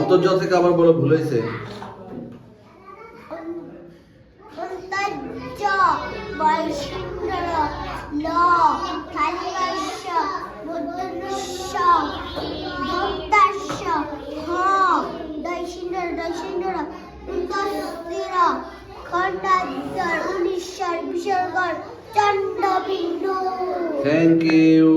অন্তর্জ থেকে আবার বলো, ভুল হয়েছে। অন্তর্জ বৈষ্ণব ল থালিবাস্য মধ্যস্য দন্তাস্য হ দৈশিন্দ্র উন্তস্তির খণ্ডান্তর উনিশ্বর বিসর্গর চন্ডবিন্দু। Thank you.